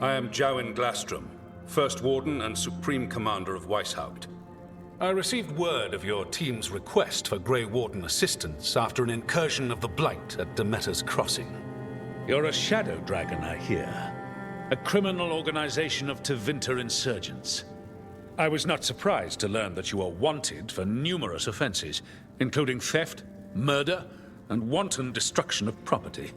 I am Jowen Glastrom, First Warden and Supreme Commander of Weishaupt. I received word of your team's request for Grey Warden assistance after an incursion of the Blight at Demeter's Crossing. You're a shadow dragon, I hear. A criminal organization of Tevinter insurgents. I was not surprised to learn that you are wanted for numerous offenses, including theft, murder, and wanton destruction of property.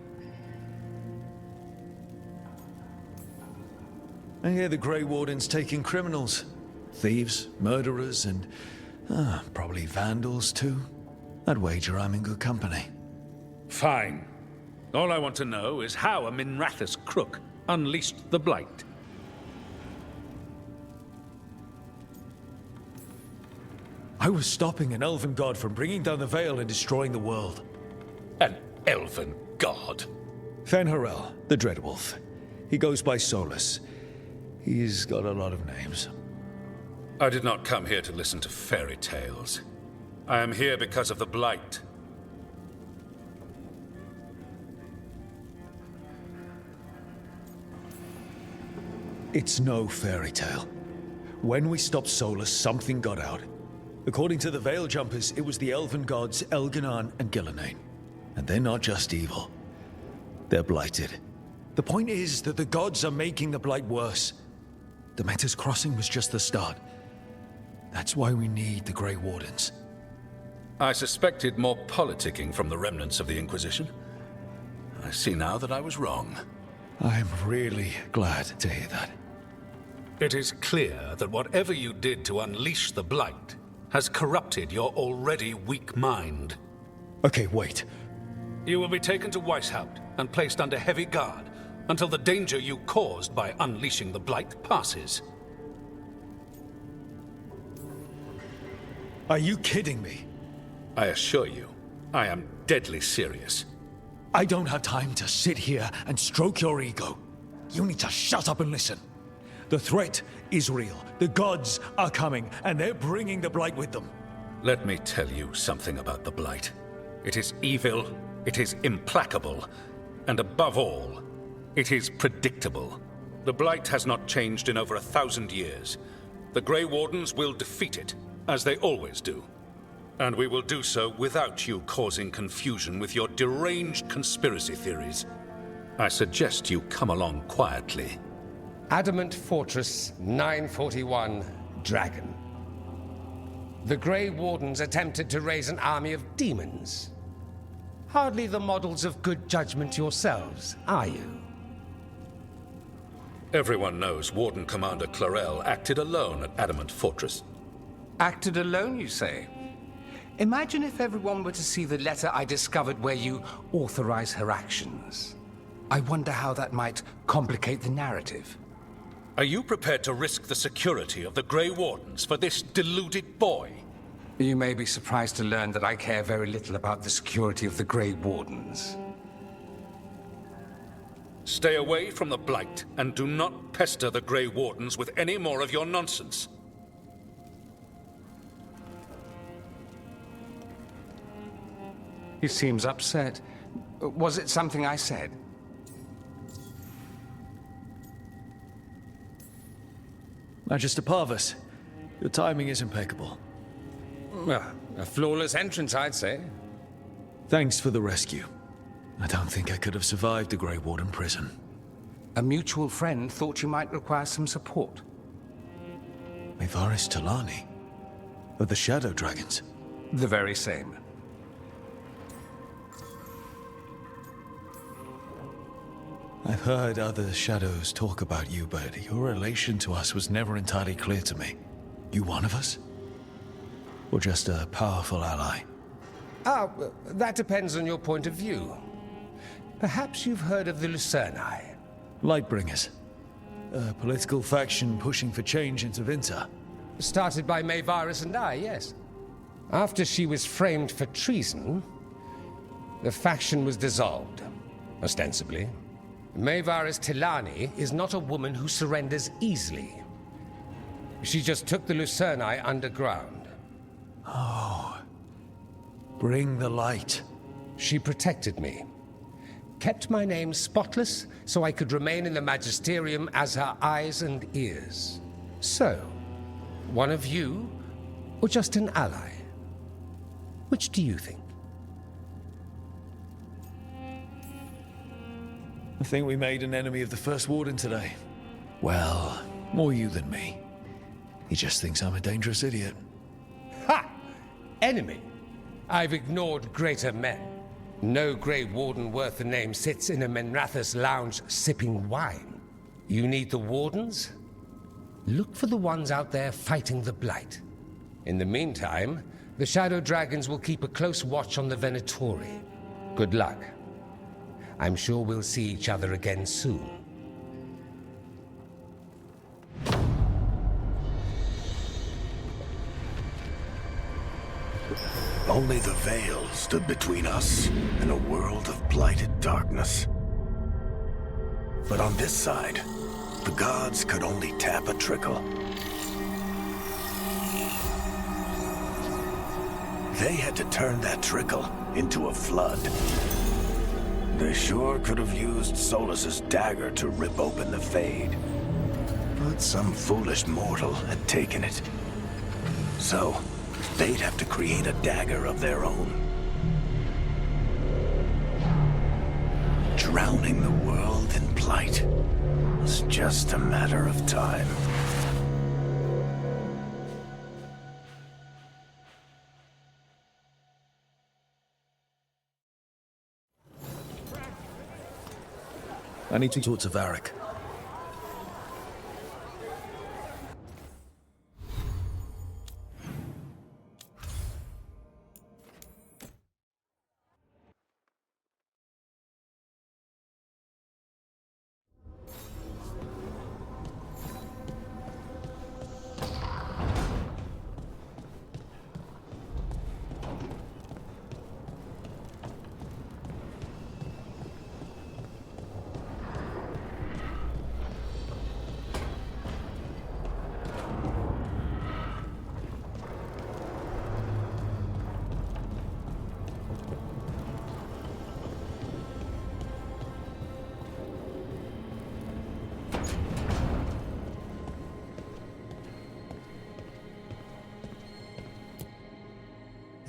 I hear the Grey Warden's taking criminals. Thieves, murderers, and probably vandals too. I'd wager I'm in good company. Fine. All I want to know is how a Minrathous crook unleashed the Blight. I was stopping an elven god from bringing down the Veil and destroying the world. An elven god? Fen'Harel, the Dreadwolf. He goes by Solus. He's got a lot of names. I did not come here to listen to fairy tales. I am here because of the Blight. It's no fairy tale. When we stopped Solus, something got out. According to the Veil Jumpers, it was the elven gods Elganan and Gillenane. And they're not just evil. They're blighted. The point is that the gods are making the Blight worse. Demeter's Crossing was just the start. That's why we need the Grey Wardens. I suspected more politicking from the remnants of the Inquisition. I see now that I was wrong. I'm really glad to hear that. It is clear that whatever you did to unleash the Blight has corrupted your already weak mind. Okay, wait. You will be taken to Weishaupt and placed under heavy guard until the danger you caused by unleashing the Blight passes. Are you kidding me? I assure you, I am deadly serious. I don't have time to sit here and stroke your ego. You need to shut up and listen. The threat is real. The gods are coming, and they're bringing the Blight with them. Let me tell you something about the Blight. It is evil, it is implacable, and above all, it is predictable. The Blight has not changed in over 1,000 years. The Grey Wardens will defeat it, as they always do. And we will do so without you causing confusion with your deranged conspiracy theories. I suggest you come along quietly. Adamant Fortress 941, Dragon. The Grey Wardens attempted to raise an army of demons. Hardly the models of good judgment yourselves, are you? Everyone knows Warden Commander Clarel acted alone at Adamant Fortress. Acted alone, you say? Imagine if everyone were to see the letter I discovered where you authorize her actions. I wonder how that might complicate the narrative. Are you prepared to risk the security of the Grey Wardens for this deluded boy? You may be surprised to learn that I care very little about the security of the Grey Wardens. Stay away from the Blight, and do not pester the Grey Wardens with any more of your nonsense. He seems upset. Was it something I said? Magister Parvus, your timing is impeccable. Well, a flawless entrance, I'd say. Thanks for the rescue. I don't think I could have survived the Grey Warden prison. A mutual friend thought you might require some support. Mayvaris Talani? Of the Shadow Dragons? The very same. I've heard other Shadows talk about you, but your relation to us was never entirely clear to me. You one of us? Or just a powerful ally? That depends on your point of view. Perhaps you've heard of the Lucerni. Lightbringers. A political faction pushing for change in Tevinter. Started by Mayvaris and I, yes. After she was framed for treason, the faction was dissolved, ostensibly. Mayvaris Tilani is not a woman who surrenders easily. She just took the Lucerni underground. Oh. Bring the light. She protected me. kept my name spotless so I could remain in the magisterium as her eyes and ears. So, one of you, or just an ally? Which do you think? I think we made an enemy of the First Warden today. Well, more you than me. He just thinks I'm a dangerous idiot. Ha! Enemy? I've ignored greater men. No Grey Warden worth the name sits in a Menrathus lounge sipping wine. You need the Wardens? Look for the ones out there fighting the Blight. In the meantime, the Shadow Dragons will keep a close watch on the Venatori. Good luck. I'm sure we'll see each other again soon. Only the veil stood between us and a world of blighted darkness. But on this side, the gods could only tap a trickle. They had to turn that trickle into a flood. They sure could have used Solus's dagger to rip open the Fade. But some foolish mortal had taken it. So, they'd have to create a dagger of their own. Drowning the world in blight was just a matter of time. I need to talk to Varric.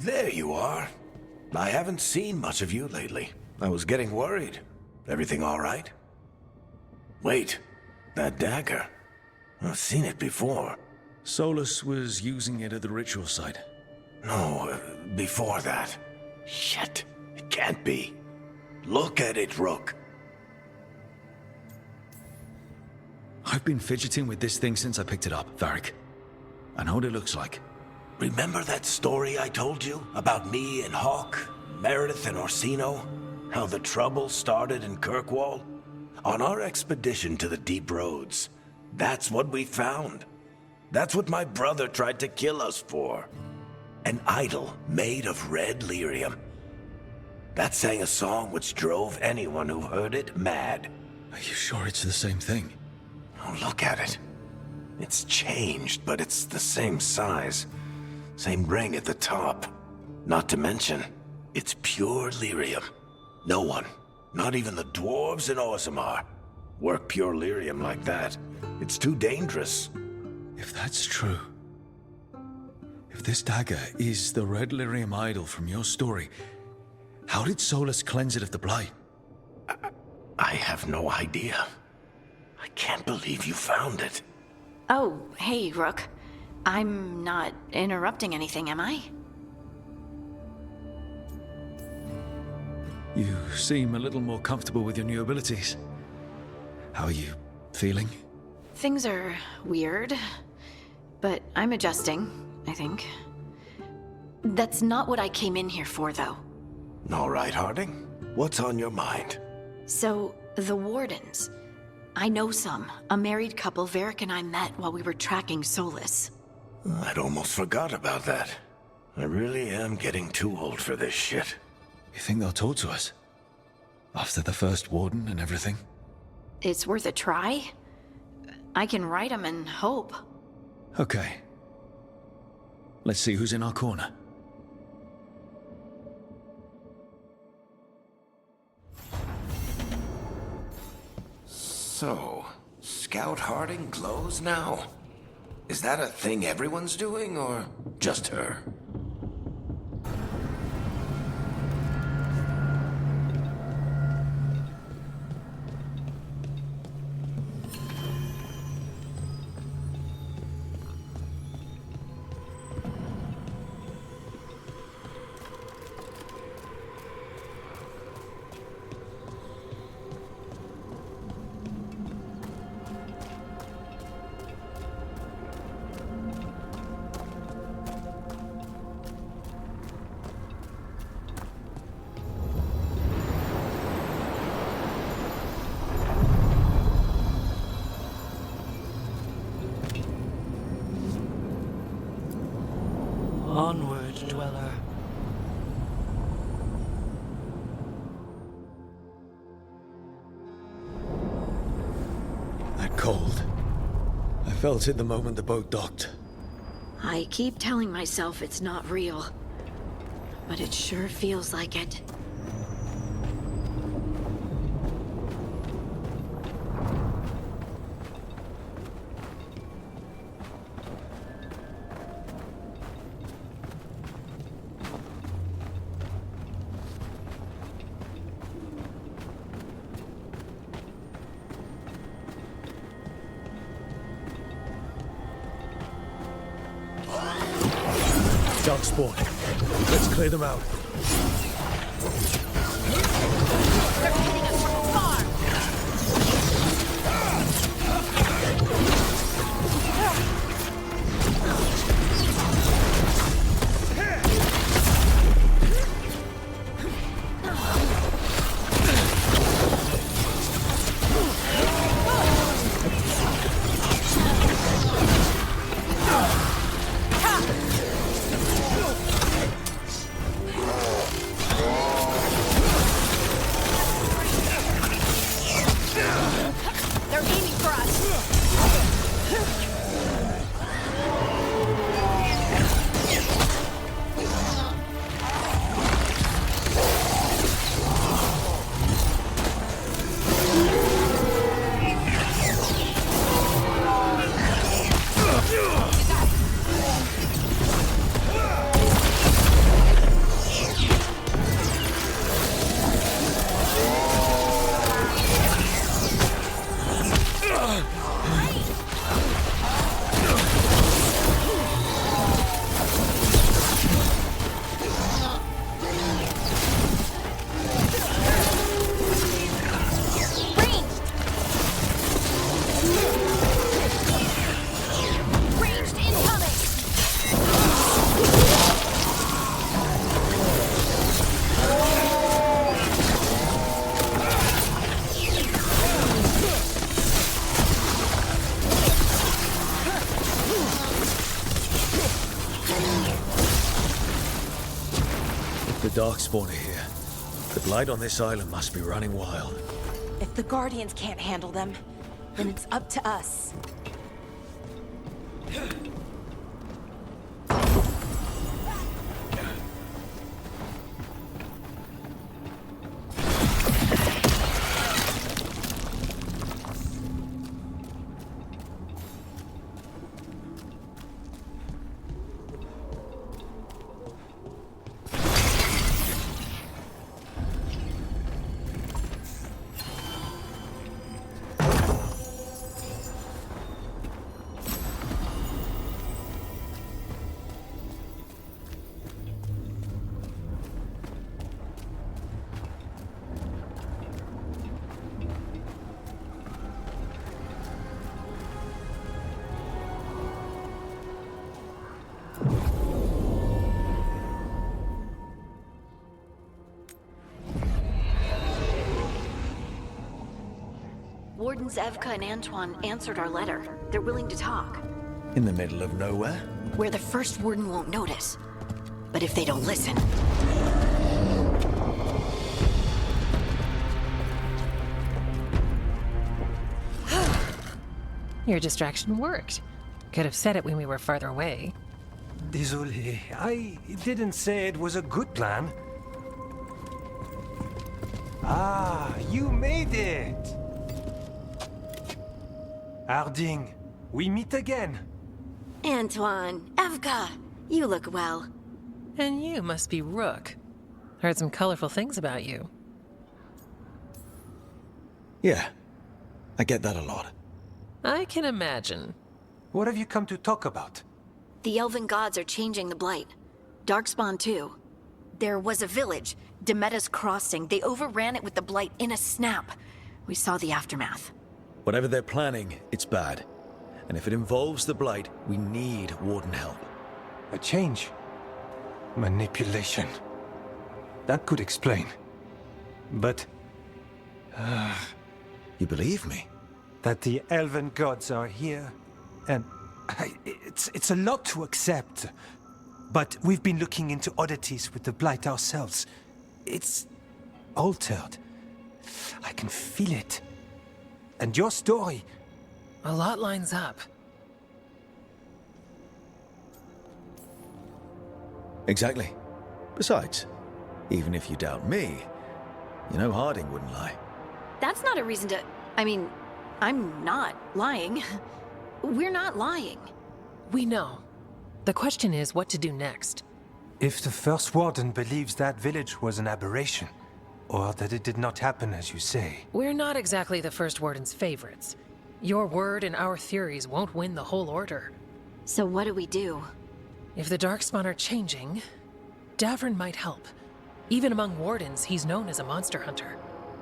There you are. I haven't seen much of you lately. I was getting worried. Everything all right? Wait, that dagger. I've seen it before. Solus was using it at the ritual site. No, before that. Shit, it can't be. Look at it, Rook. I've been fidgeting with this thing since I picked it up, Varric. I know what it looks like. Remember that story I told you about me and Hawk, Meredith and Orsino? How the trouble started in Kirkwall? On our expedition to the Deep Roads, that's what we found. That's what my brother tried to kill us for. An idol made of red lyrium. That sang a song which drove anyone who heard it mad. Are you sure it's the same thing? Oh, look at it. It's changed, but it's the same size. Same ring at the top. Not to mention, it's pure lyrium. No one, not even the dwarves in Orzammar, work pure lyrium like that. It's too dangerous. If that's true, if this dagger is the red lyrium idol from your story, how did Solus cleanse it of the blight? I have no idea. I can't believe you found it. Oh, hey, Rook. I'm not interrupting anything, am I? You seem a little more comfortable with your new abilities. How are you feeling? Things are weird, but I'm adjusting, I think. That's not what I came in here for, though. All right, Harding. What's on your mind? So, the Wardens. I know some. A married couple Varric and I met while we were tracking Solus. I'd almost forgot about that. I really am getting too old for this shit. You think they'll talk to us? After the First Warden and everything? It's worth a try. I can write them and hope. Okay. Let's see who's in our corner. So, Scout Harding glows now? Is that a thing everyone's doing, or just her? Onward, dweller. That cold. I felt it the moment the boat docked. I keep telling myself it's not real, but it sure feels like it. Dark spawn. Let's clear them out. They're hitting us from afar! They're aiming for us! Ranged incoming! The Darkspawn are here. The blight on this island must be running wild. If the Guardians can't handle them, then it's up to us. Wardens Evka and Antoine answered our letter. They're willing to talk. In the middle of nowhere? Where the first warden won't notice. But if they don't listen... Your distraction worked. Could have said it when we were farther away. Désolé, I didn't say it was a good plan. Ah, you made it! Harding, we meet again. Antoine, Evka, you look well. And you must be Rook. Heard some colorful things about you. Yeah, I get that a lot. I can imagine. What have you come to talk about? The Elven gods are changing the Blight. Darkspawn too. There was a village, Demetta's Crossing. They overran it with the Blight in a snap. We saw the aftermath. Whatever they're planning, it's bad. And if it involves the Blight, we need Warden help. A change. Manipulation. That could explain. But... You believe me? that the Elven gods are here, and... it's a lot to accept. But we've been looking into oddities with the Blight ourselves. It's... altered. I can feel it. And your story... A lot lines up. Exactly. Besides, even if you doubt me, you know Harding wouldn't lie. That's not a reason to... I mean, I'm not lying. We're not lying. We know. The question is what to do next. If the First Warden believes that village was an aberration, or that it did not happen as you say... We're not exactly the First Warden's favorites. Your word and our theories won't win the whole order. So what do we do? If the Darkspawn are changing, Davrin might help. Even among Wardens, he's known as a monster hunter.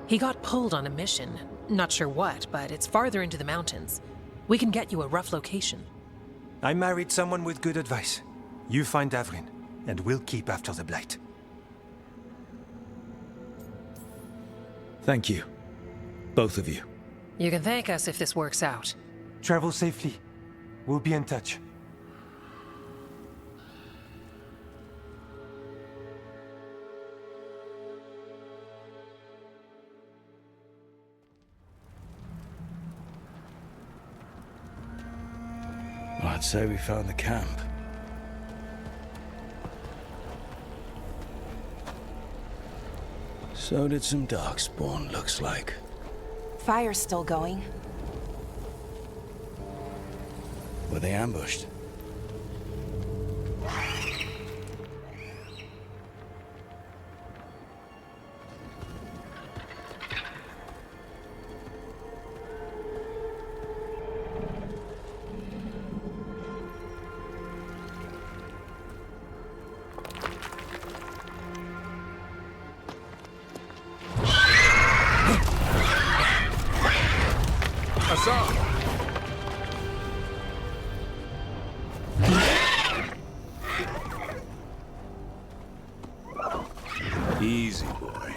He got pulled on a mission. Not sure what, but it's farther into the mountains. We can get you a rough location. I married someone with good advice. You find Davrin, and we'll keep after the Blight. Thank you. Both of you. You can thank us if this works out. Travel safely. We'll be in touch. Well, I'd say we found the camp. So did some Darkspawn, looks like. Fire's still going. Were they ambushed? Easy, boy.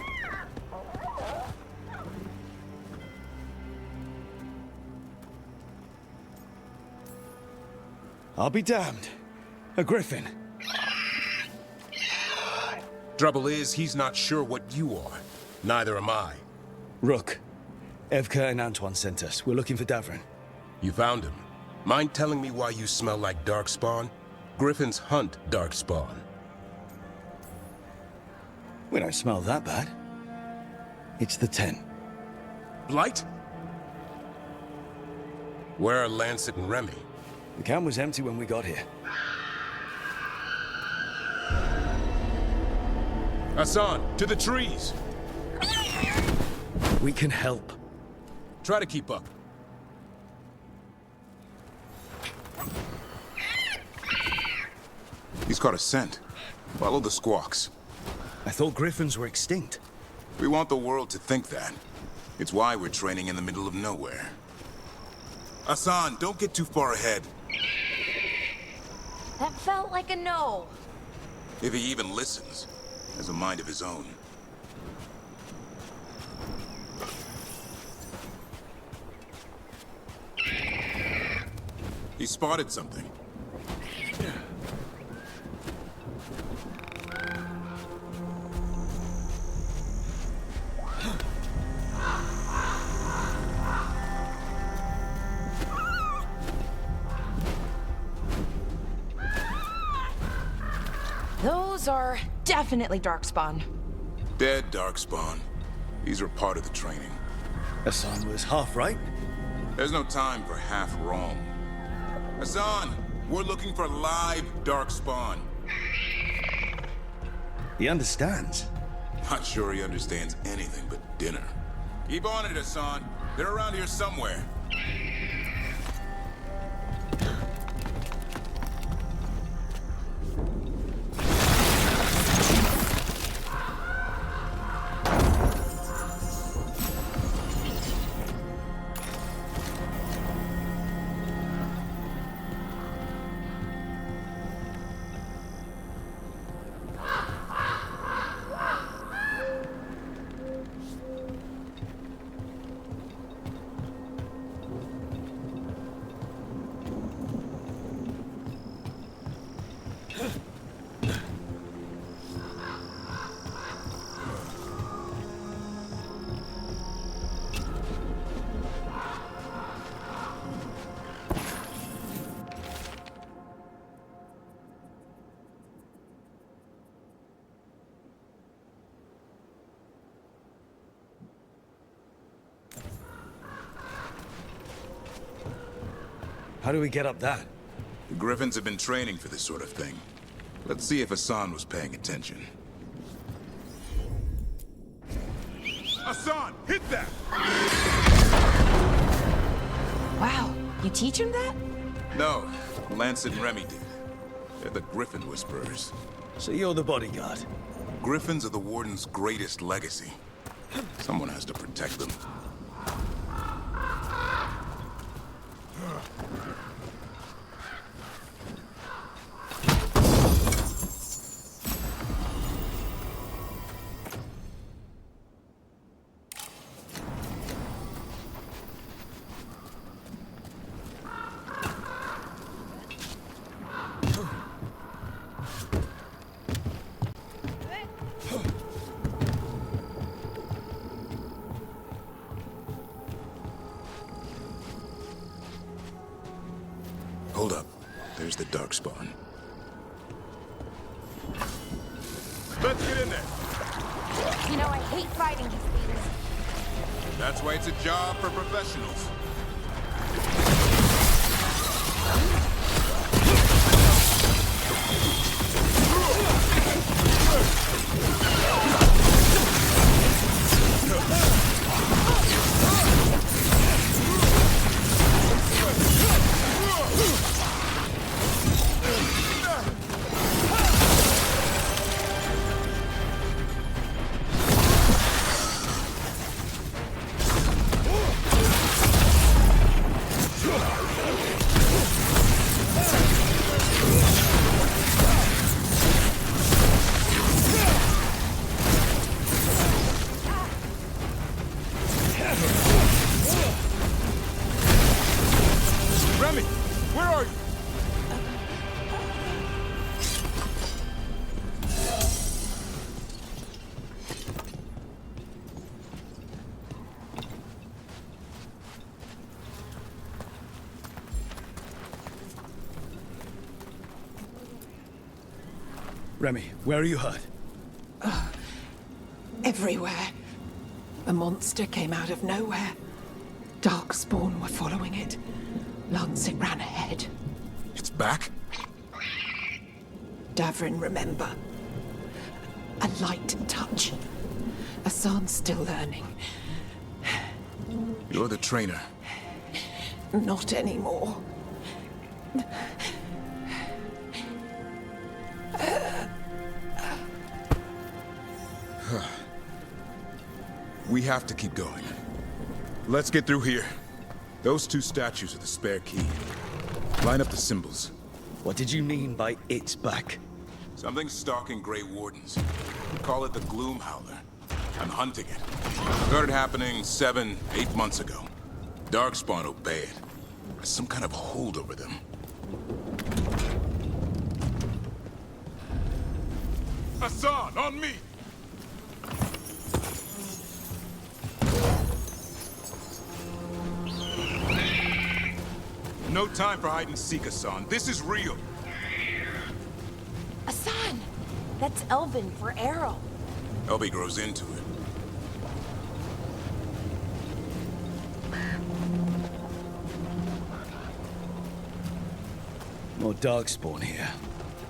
I'll be damned. A griffin. Trouble is, he's not sure what you are. Neither am I. Rook. Evka and Antoine sent us. We're looking for Davrin. You found him. Mind telling me why you smell like Darkspawn? Griffins hunt Darkspawn. We don't smell that bad. It's the 10. Blight? Where are Lancet and Remy? The camp was empty when we got here. Hassan, to the trees! We can help. Try to keep up. He's caught a scent. Follow the squawks. I thought griffins were extinct. We want the world to think that. It's why we're training in the middle of nowhere. Hassan, don't get too far ahead. That felt like a no. If he even listens, has a mind of his own. He spotted something. Those are definitely Darkspawn. Dead Darkspawn. These are part of the training. Hassan was half right. There's no time for half wrong. Hassan, we're looking for live Darkspawn. He understands. Not sure he understands anything but dinner. Keep on it, Hassan. They're around here somewhere. How do we get up that? The Griffins have been training for this sort of thing. Let's see if Hassan was paying attention. Hassan, hit that! Wow, you teach him that? No, Lance and Remy did. They're the Griffin Whisperers. So you're the bodyguard? Griffins are the Warden's greatest legacy. Someone has to protect them. Hold up. There's the Darkspawn. Let's get in there. You know, I hate fighting these things. That's why it's a job for professionals. Remy, where are you? Remy, where are you hurt? Everywhere. A monster came out of nowhere. Darkspawn were following it. Lancet ran ahead. It's back? Davrin, remember. A light touch. Hassan's still learning. You're the trainer. Not anymore. We have to keep going. Let's get through here. Those two statues are the spare key. Line up the symbols. What did you mean by it's back? Something's stalking Grey Wardens. Call it the Gloom Howler. I'm hunting it. Started happening 7, 8 months ago. Darkspawn obey it. There's some kind of hold over them. Hassan, on me! No time for hide and seek, Hassan. This is real. Hassan! That's Elven for arrow. Elby grows into it. More Darkspawn here.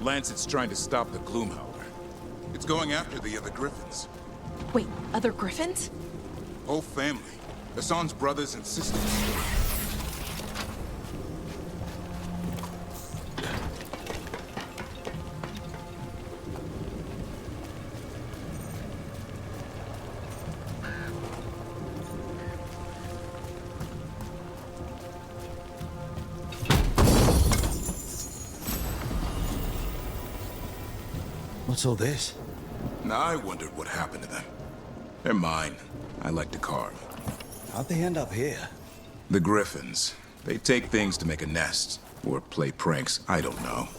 Lancet's trying to stop the Gloomhowler. It's going after the other Griffins. Wait, other Griffins? Whole family. Hassan's brothers and sisters. What's all this? Now I wondered what happened to them. They're mine. I like to carve. How'd they end up here? The Griffins. They take things to make a nest. Or play pranks. I don't know.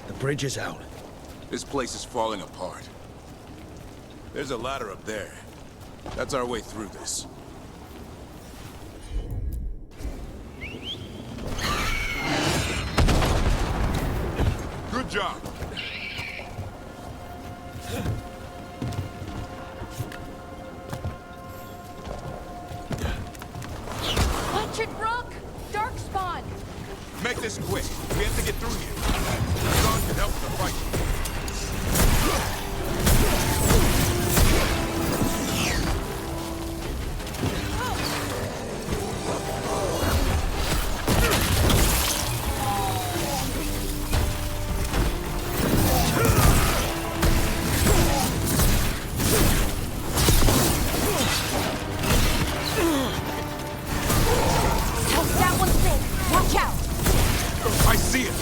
The bridge is out. This place is falling apart. There's a ladder up there. That's our way through this. Good job. Watch it, Rook! Darkspawn! Make this quick. We have to get through here. Hassan can help the fight. That one's big! Watch out! I see it!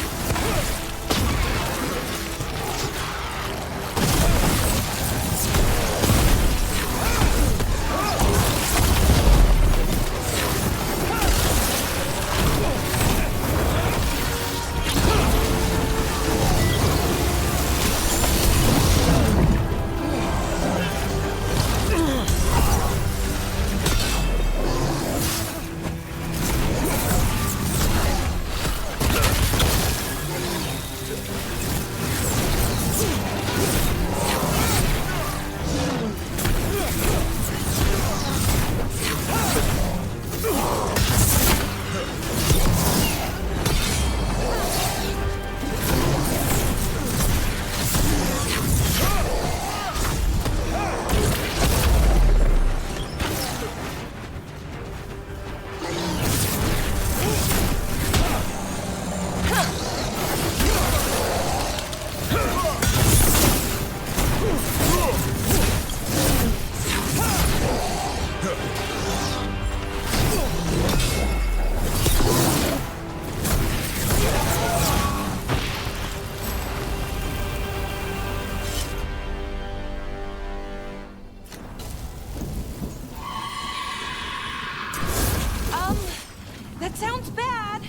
That sounds bad.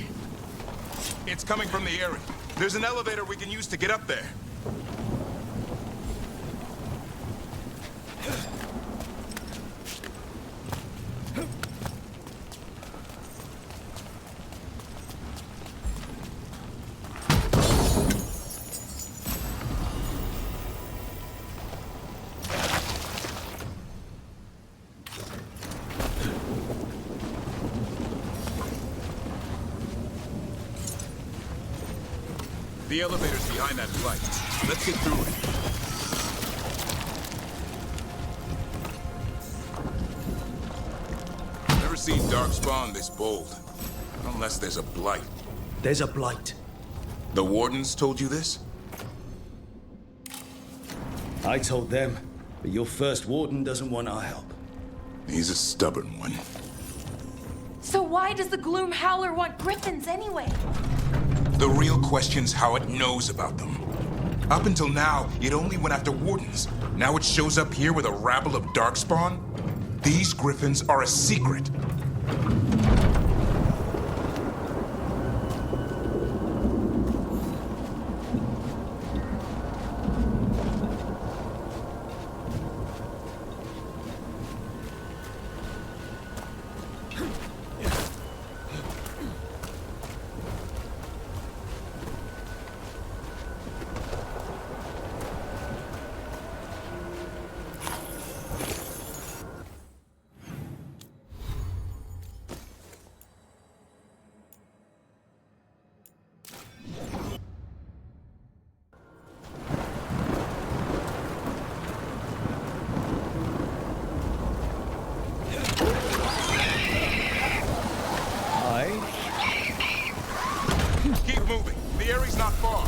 It's coming from the area. There's an elevator we can use to get up there. The elevator's behind that light. Let's get through it. Never seen Darkspawn this bold. Unless there's a blight. There's a blight. The Wardens told you this? I told them, but your first Warden doesn't want our help. He's a stubborn one. So why does the Gloom Howler want griffins anyway? The real question's how it knows about them. Up until now, it only went after Wardens. Now it shows up here with a rabble of Darkspawn? These griffins are a secret. Keep moving. The area's not far.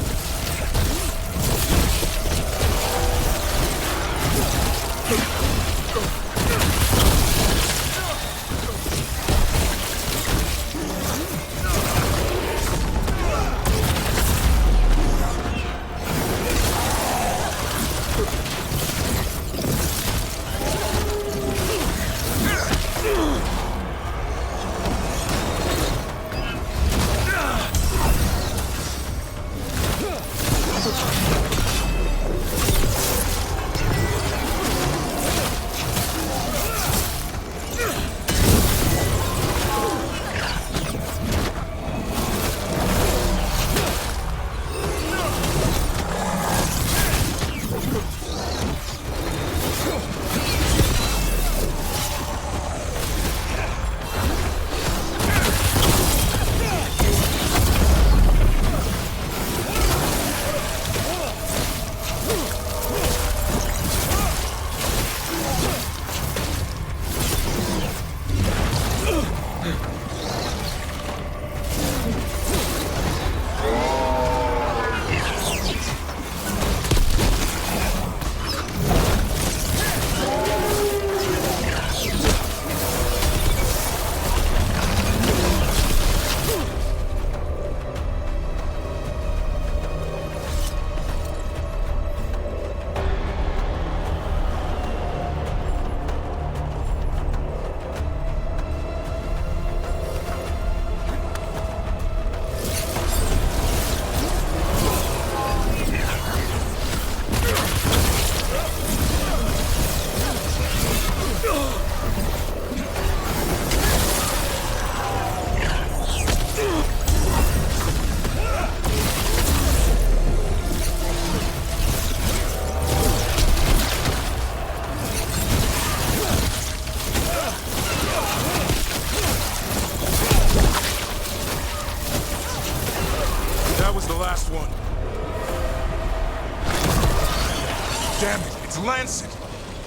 Damn it, it's Lancet!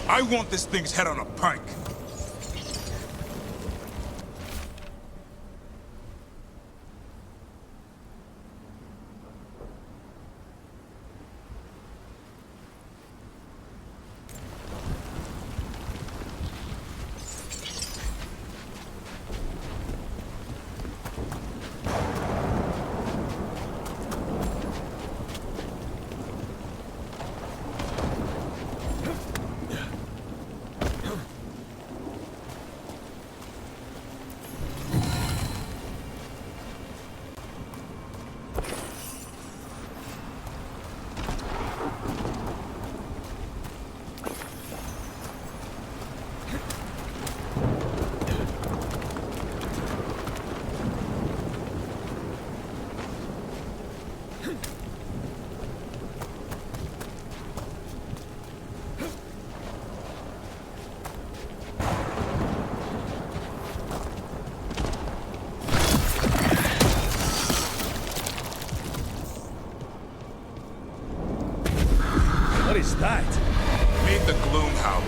I want this thing's head on a pike. that? Meet the Gloom Howler.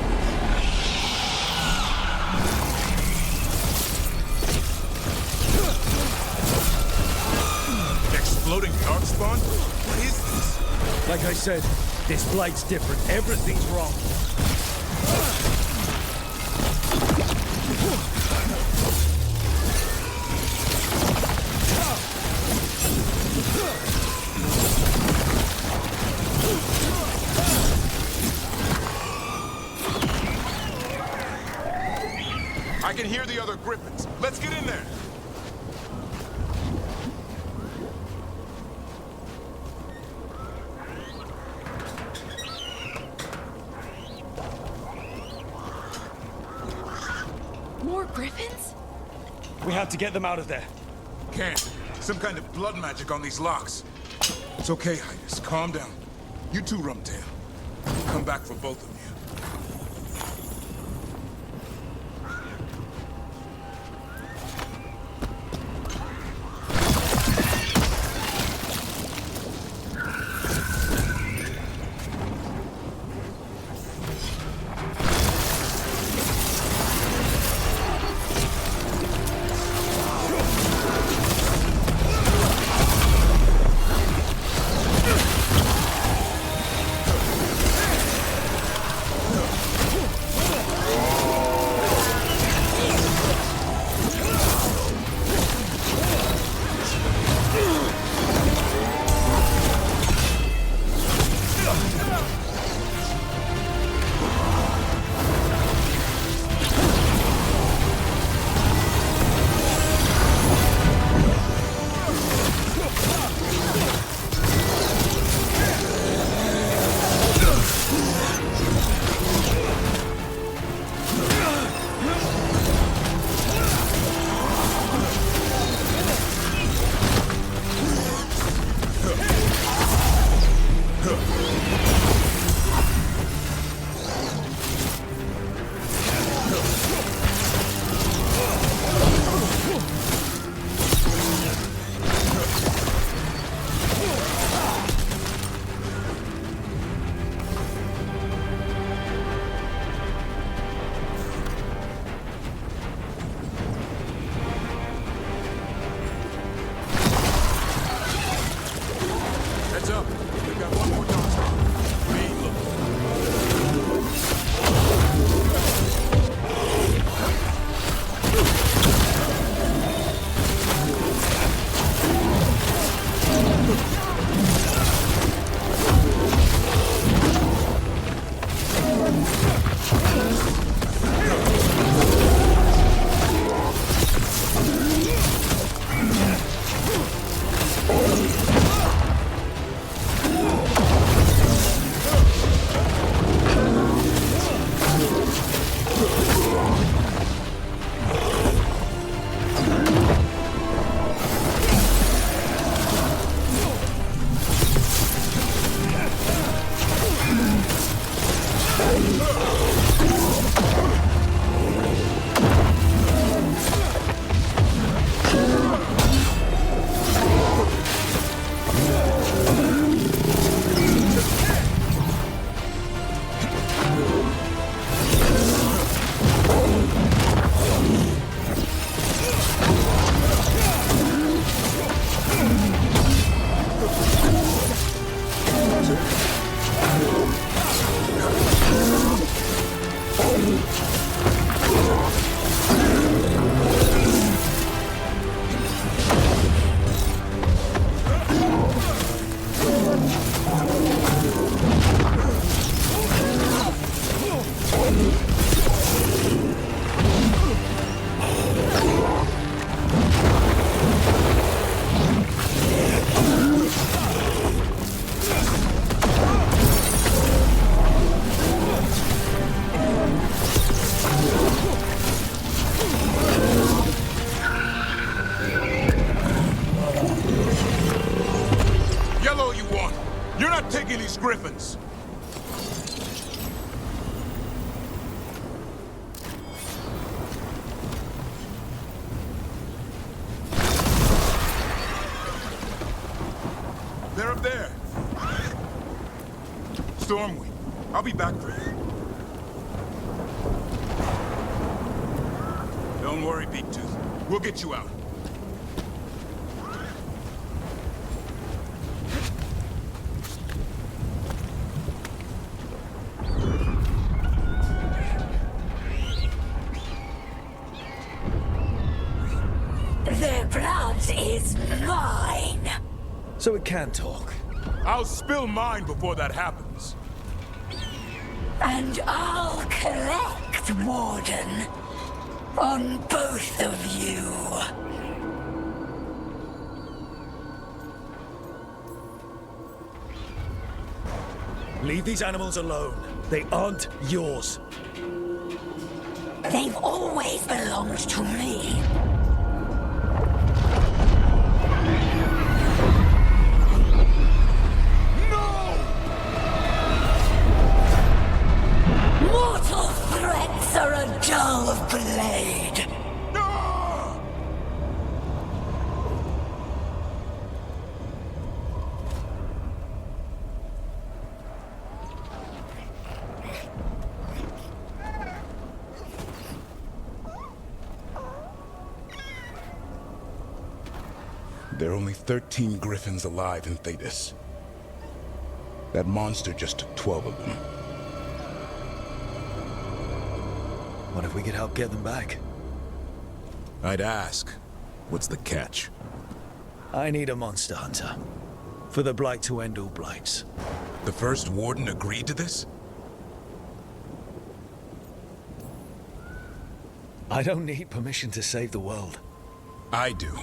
Exploding Darkspawn? What is this? Like I said, this blight's different. Everything's wrong. I can hear the other Griffins. Let's get in there. More Griffins? We have to get them out of there. Can't. Some kind of blood magic on these locks. It's okay, Highness. Calm down. You too, Rumtail. We'll come back for both of you. Griffins. They're up there. Stormwind, I'll be back for you. Don't worry, Big Tooth. We'll get you out. Their blood is mine. So it can talk. I'll spill mine before that happens. And I'll collect, Warden, on both of you. Leave these animals alone. They aren't yours. They've always belonged to me. Mortal threats are a dull blade. There are only 13 griffins alive in Thetis. That monster just took 12 of them. What if we could help get them back? I'd ask, what's the catch? I need a monster hunter. For the Blight to end all blights. The first warden agreed to this? I don't need permission to save the world. I do.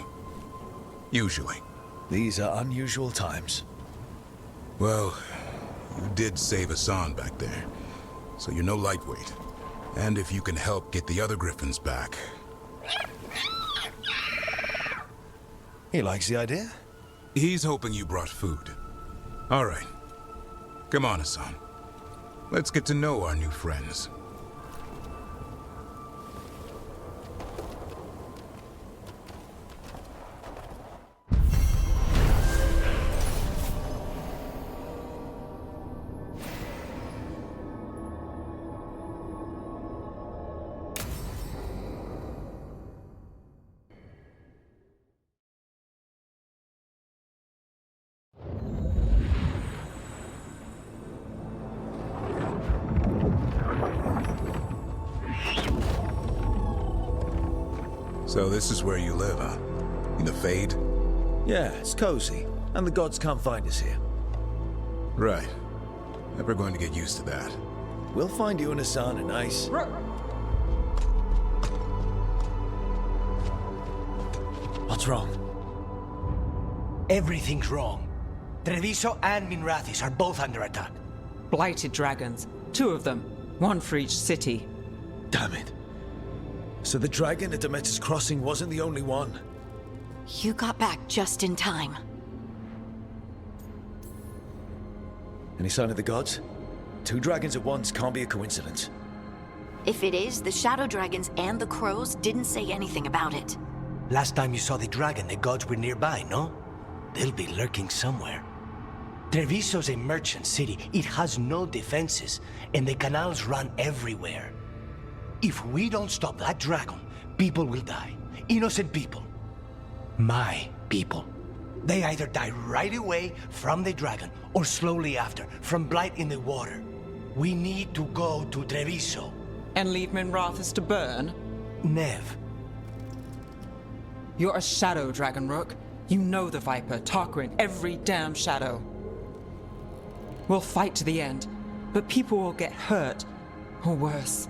Usually. These are unusual times. Well, you did save Hassan back there, so you're no lightweight. And if you can help get the other griffins back... He likes the idea. He's hoping you brought food. All right. Come on, Hassan. Let's get to know our new friends. So this is where you live, huh? In the Fade? Yeah, it's cozy. And the gods can't find us here. Right. Never going to get used to that. We'll find you and Hassan a nice... What's wrong? Everything's wrong. Treviso and Minrathis are both under attack. Blighted dragons. 2 of them. 1 for each city. Damn it. So the dragon at Demeter's Crossing wasn't the only one. You got back just in time. Any sign of the gods? 2 dragons at once can't be a coincidence. If it is, the Shadow Dragons and the Crows didn't say anything about it. Last time you saw the dragon, the gods were nearby, no? They'll be lurking somewhere. Treviso's a merchant city. It has no defenses, and the canals run everywhere. If we don't stop that dragon, people will die. Innocent people. My people. They either die right away from the dragon, or slowly after, from blight in the water. We need to go to Treviso. And leave Minrathis to burn? Nev. You're a shadow dragon, Rook. You know the Viper, Tarquin, every damn shadow. We'll fight to the end, but people will get hurt, or worse.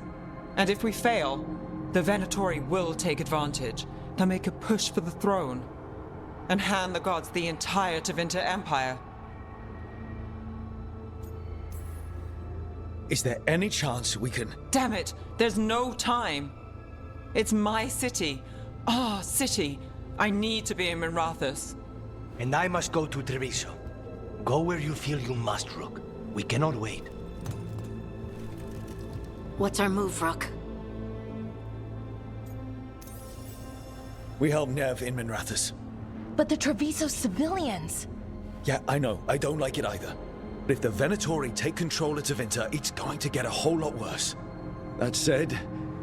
And if we fail, the Venatori will take advantage. They'll make a push for the throne, and hand the gods the entire Tevinter Empire. Is there any chance we can... Damn it! There's no time! It's my city. Our city. I need to be in Minrathis. And I must go to Treviso. Go where you feel you must, Rook. We cannot wait. What's our move, Rook? We help Nev in Minrathis. But the Treviso civilians... Yeah, I know. I don't like it either. But if the Venatori take control of Tevinter, it's going to get a whole lot worse. That said,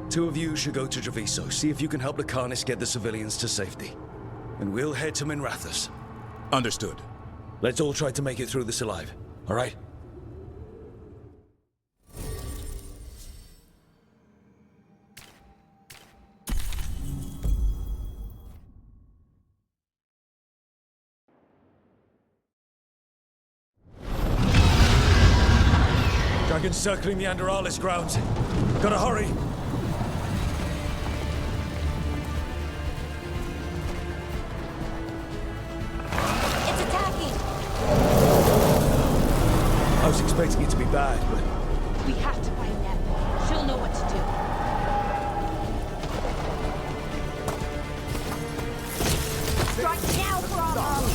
two of you should go to Treviso, see if you can help Lucanus get the civilians to safety. And we'll head to Minrathous. Understood. Let's all try to make it through this alive, all right? Dragons circling the Anderalis grounds. Gotta hurry. It's attacking! I was expecting it to be bad, but... We have to find Neb. She'll know what to do. Strike now for our love!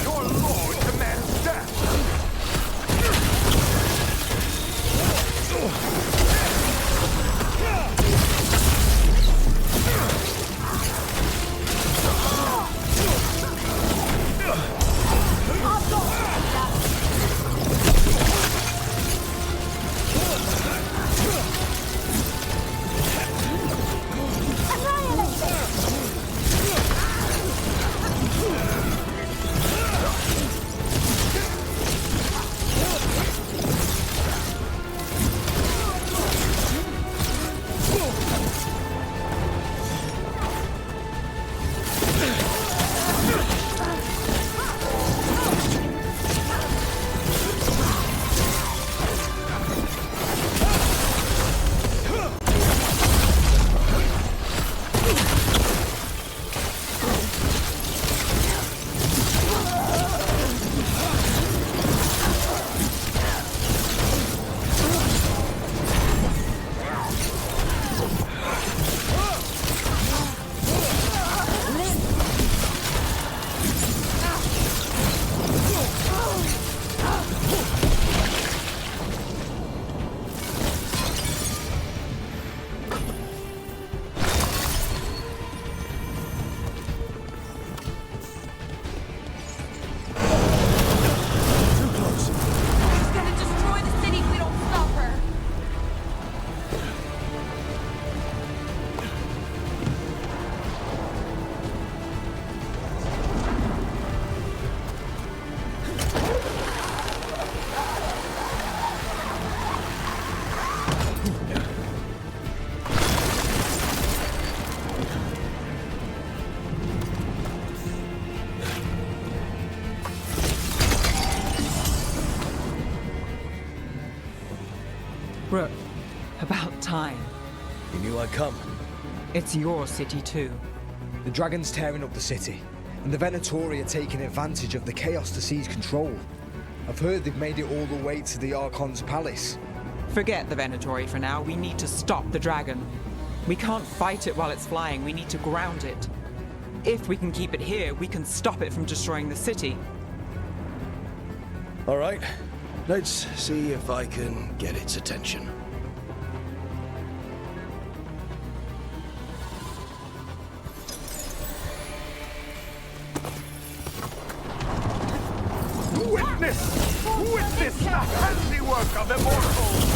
Your lord commands death! Rook, about time. You knew I'd come. It's your city too. The Dragon's tearing up the city, and the Venatori are taking advantage of the chaos to seize control. I've heard they've made it all the way to the Archon's palace. Forget the Venatori for now. We need to stop the dragon. We can't fight it while it's flying. We need to ground it. If we can keep it here, we can stop it from destroying the city. All right. Let's see if I can get its attention. Witness the handiwork of immortals!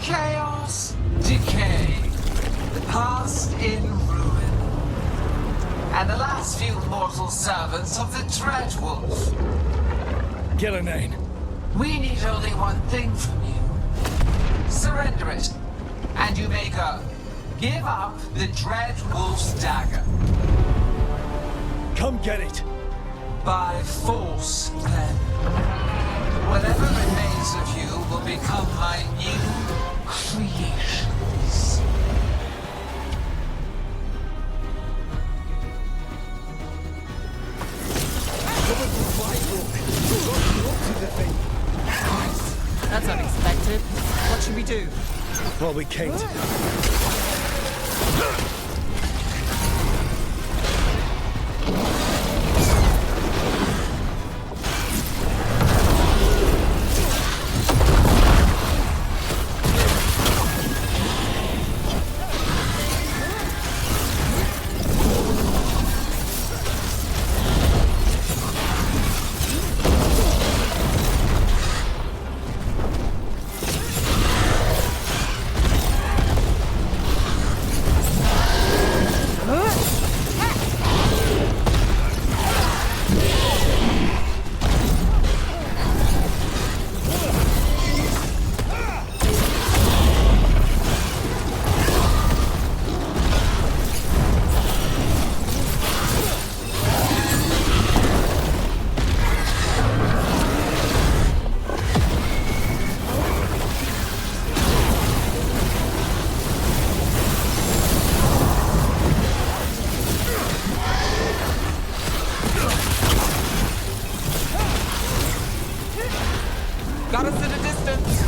Chaos, decay, the past in ruin, and the last few mortal servants of the Dreadwolf. Gillenane. We need only one thing from you. Surrender it, and you make her give up the Dread Wolf's dagger. Come get it! By force, then. Whatever remains of you will become my new creations. That's unexpected. What should we do? Well, we can't. Got us at a distance.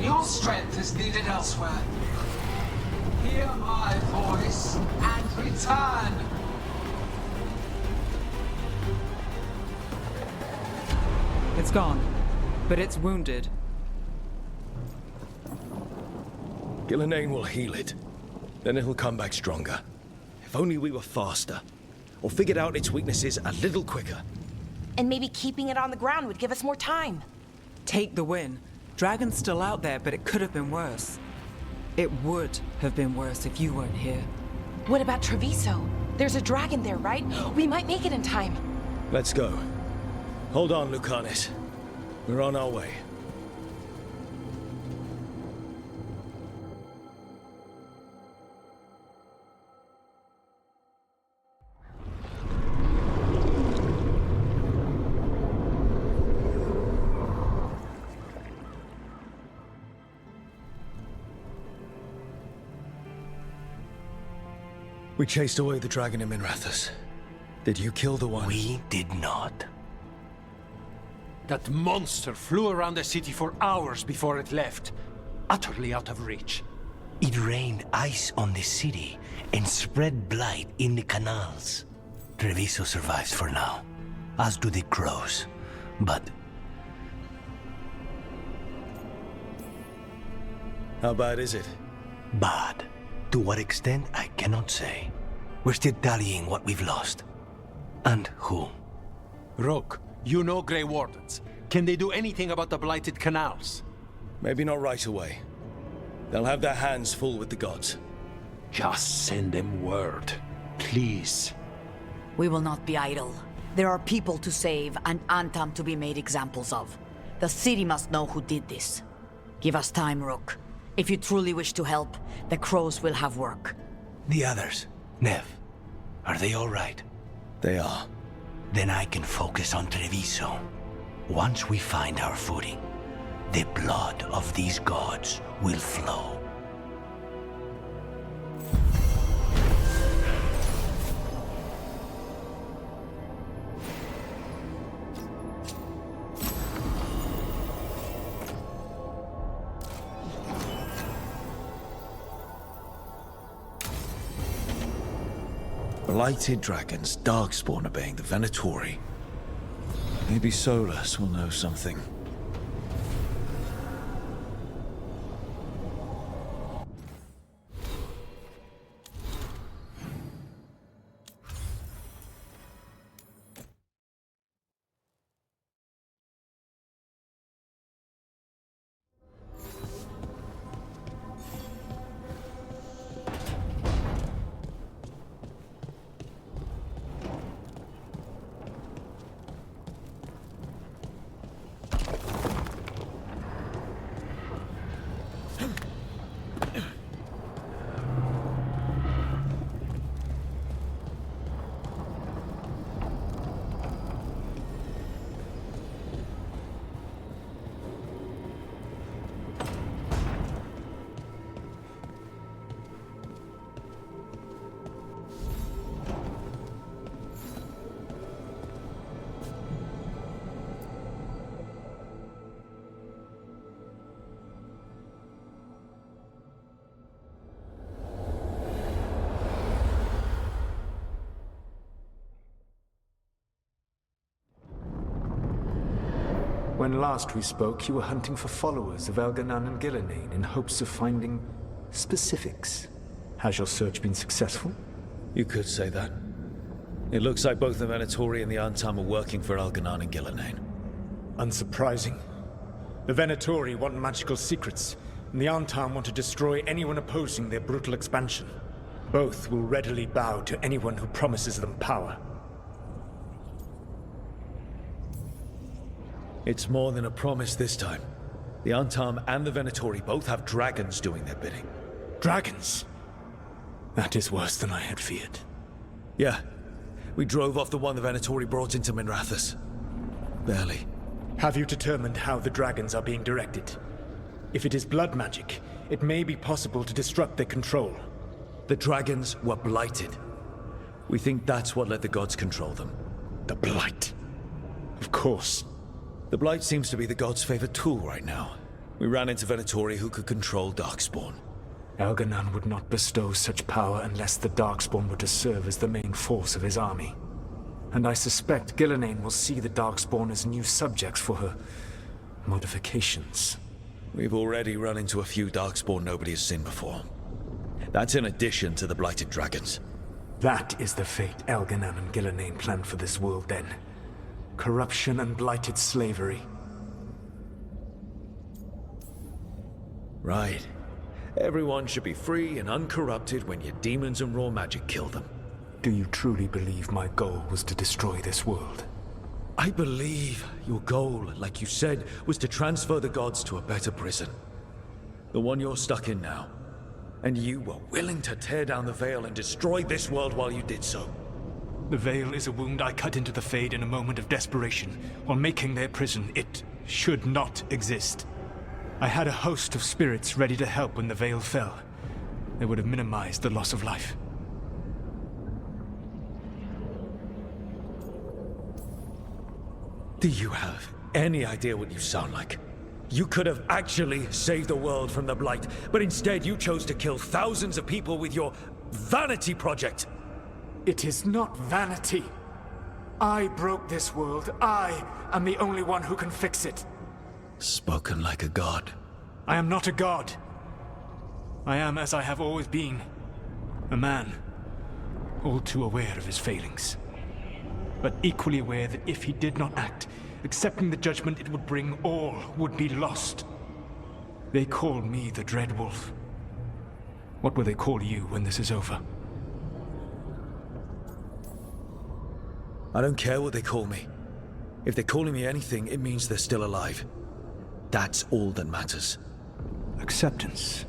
Your strength is needed elsewhere. Hear my voice and return. It's gone, but it's wounded. Gillenane will heal it. Then it'll come back stronger. If only we were faster. Or figured out its weaknesses a little quicker. And maybe keeping it on the ground would give us more time. Take the win. Dragon's still out there, but it could have been worse. It would have been worse if you weren't here. What about Treviso? There's a dragon there, right? We might make it in time. Let's go. Hold on, Lucanis. We're on our way. We chased away the dragon in Minrathous. Did you kill the one? We did not. That monster flew around the city for hours before it left, utterly out of reach. It rained ice on the city and spread blight in the canals. Treviso survives for now, as do the crows. But... how bad is it? bad. To what extent, I cannot say. We're still tallying what we've lost. And who. Rook, you know Grey Wardens. Can they do anything about the blighted canals? Maybe not right away. They'll have their hands full with the gods. Just send them word, please. We will not be idle. There are people to save and Antam to be made examples of. The city must know who did this. Give us time, Rook. If you truly wish to help, the crows will have work. The others, Nev, are they all right? They are. Then I can focus on Treviso. Once we find our footing, the blood of these gods will flow. Blighted dragons, Darkspawn obeying the Venatori. Maybe Solus will know something. When last we spoke, you were hunting for followers of Elganan and Gillenane in hopes of finding specifics. Has your search been successful? You could say that. It looks like both the Venatori and the Antam are working for Elganan and Gillenane. Unsurprising. The Venatori want magical secrets, and the Antam want to destroy anyone opposing their brutal expansion. Both will readily bow to anyone who promises them power. It's more than a promise this time. The Antam and the Venatori both have dragons doing their bidding. Dragons? That is worse than I had feared. Yeah. We drove off the one the Venatori brought into Minrathous. Barely. Have you determined how the dragons are being directed? If it is blood magic, it may be possible to disrupt their control. The dragons were blighted. We think that's what let the gods control them. The blight. Of course. The blight seems to be the god's favorite tool right now. We ran into Venatori who could control Darkspawn. Elganan would not bestow such power unless the Darkspawn were to serve as the main force of his army. And I suspect Gillenane will see the Darkspawn as new subjects for her modifications. We've already run into a few Darkspawn nobody has seen before. That's in addition to the blighted dragons. That is the fate Elganan and Gillenane planned for this world then. Corruption and blighted slavery. Right. Everyone should be free and uncorrupted when your demons and raw magic kill them. Do you truly believe my goal was to destroy this world? I believe your goal, like you said, was to transfer the gods to a better prison. The one you're stuck in now. And you were willing to tear down the veil and destroy this world while you did so. The veil is a wound I cut into the Fade in a moment of desperation, while making their prison. It should not exist. I had a host of spirits ready to help when the veil fell. They would have minimized the loss of life. Do you have any idea what you sound like? You could have actually saved the world from the Blight, but instead you chose to kill thousands of people with your vanity project. It is not vanity. I broke this world. I am the only one who can fix it. Spoken like a god. I am not a god. I am as I have always been. A man. All too aware of his failings. But equally aware that if he did not act, accepting the judgment it would bring, all would be lost. They call me the Dread Wolf. What will they call you when this is over? I don't care what they call me. If they're calling me anything, it means they're still alive. That's all that matters. Acceptance.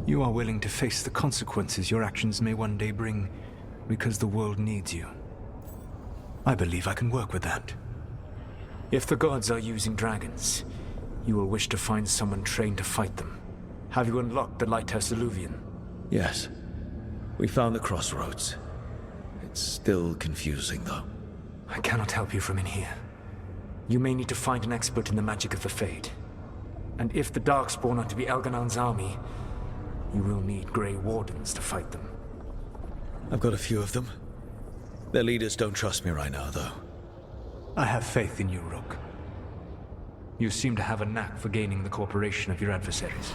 You are willing to face the consequences your actions may one day bring because the world needs you. I believe I can work with that. If the gods are using dragons, you will wish to find someone trained to fight them. Have you unlocked the Lighthouse Illuvian? Yes. We found the crossroads. It's still confusing, though. I cannot help you from in here. You may need to find an expert in the magic of the Fade. And if the Darkspawn are to be Elganon's army, you will need Grey Wardens to fight them. I've got a few of them. Their leaders don't trust me right now, though. I have faith in you, Rook. You seem to have a knack for gaining the cooperation of your adversaries.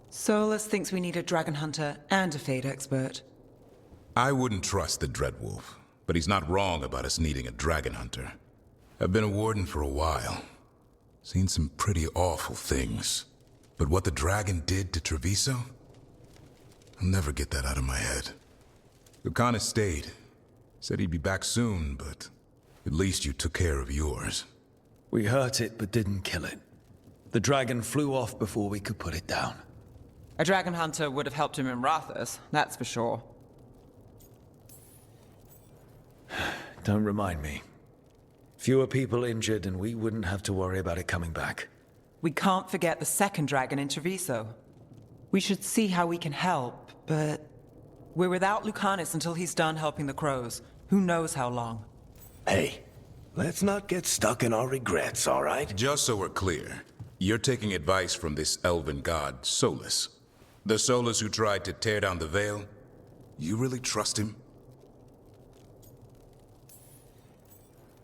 Solus thinks we need a dragon hunter and a Fade expert. I wouldn't trust the Dreadwolf, but he's not wrong about us needing a dragon hunter. I've been a warden for a while. Seen some pretty awful things. But what the dragon did to Treviso? I'll never get that out of my head. Lucana stayed. Said he'd be back soon, but at least you took care of yours. We hurt it, but didn't kill it. The dragon flew off before we could put it down. A dragon hunter would have helped him in Rathus, that's for sure. Don't remind me. Fewer people injured and we wouldn't have to worry about it coming back. We can't forget the second dragon in Treviso. We should see how we can help, but we're without Lucanus until he's done helping the crows. Who knows how long? Hey, let's not get stuck in our regrets, all right? Just so we're clear, you're taking advice from this elven god, Solus. The Solus who tried to tear down the Veil? You really trust him?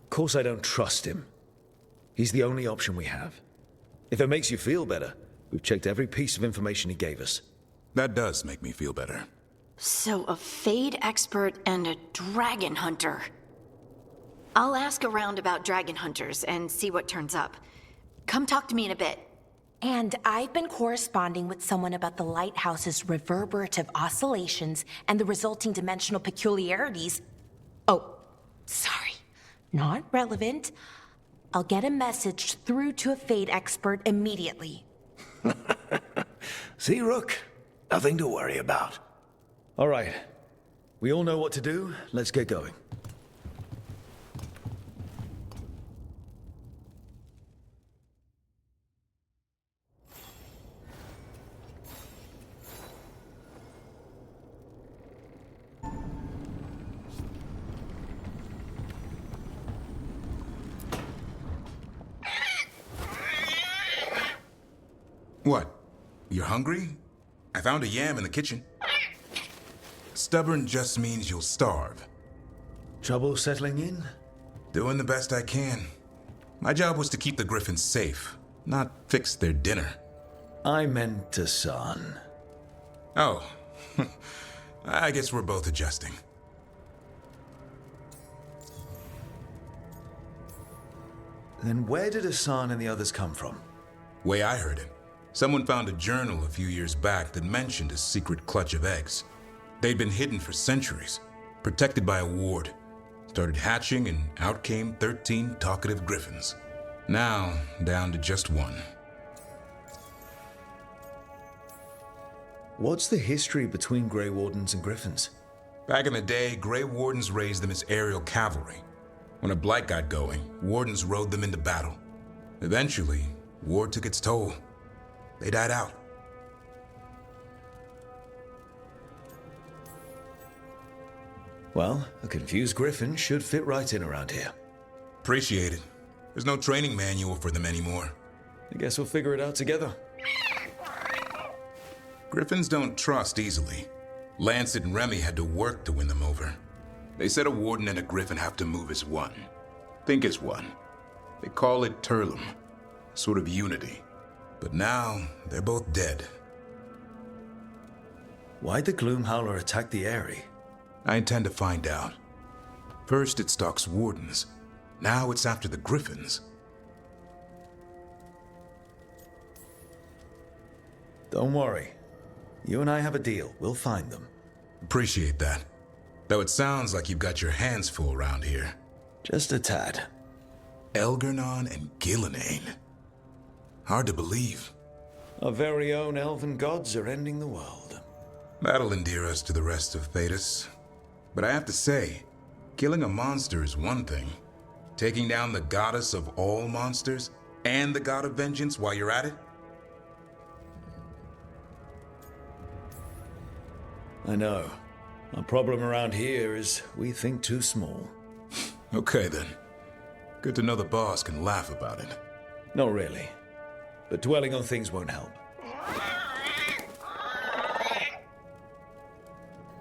Of course I don't trust him. He's the only option we have. If it makes you feel better, we've checked every piece of information he gave us. That does make me feel better. So a Fade expert and a dragon hunter. I'll ask around about dragon hunters and see what turns up. Come talk to me in a bit. And I've been corresponding with someone about the lighthouse's reverberative oscillations and the resulting dimensional peculiarities. Oh, sorry. Not relevant. I'll get a message through to a Fade expert immediately. See, Rook? Nothing to worry about. All right. We all know what to do. Let's get going. What? You're hungry? I found a yam in the kitchen. Stubborn just means you'll starve. Trouble settling in? Doing the best I can. My job was to keep the Griffins safe, not fix their dinner. I meant Hassan. Oh. I guess we're both adjusting. Then where did Hassan and the others come from? Way I heard it. Someone found a journal a few years back that mentioned a secret clutch of eggs. They'd been hidden for centuries, protected by a ward. Started hatching and out came 13 talkative griffins. Now, down to just one. What's the history between Grey Wardens and Griffins? Back in the day, Grey Wardens raised them as aerial cavalry. When a blight got going, Wardens rode them into battle. Eventually, war took its toll. They died out. Well, a confused griffin should fit right in around here. Appreciate it. There's no training manual for them anymore. I guess we'll figure it out together. Griffins don't trust easily. Lancet and Remy had to work to win them over. They said a warden and a griffin have to move as one. Think as one. They call it Turlum. Sort of unity. But now, they're both dead. Why'd the Gloomhowler attack the Eyrie? I intend to find out. First it stalks wardens. Now it's after the griffins. Don't worry. You and I have a deal. We'll find them. Appreciate that. Though it sounds like you've got your hands full around here. Just a tad. Elgar'nan and Gillenane. Hard to believe. Our very own elven gods are ending the world. That'll endear us to the rest of Thedas. But I have to say, killing a monster is one thing. Taking down the goddess of all monsters and the god of vengeance while you're at it? I know. Our problem around here is we think too small. Okay then. Good to know the boss can laugh about it. Not really. But dwelling on things won't help.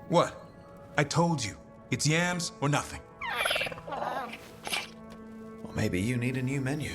What? I told you. It's yams or nothing. Or maybe you need a new menu.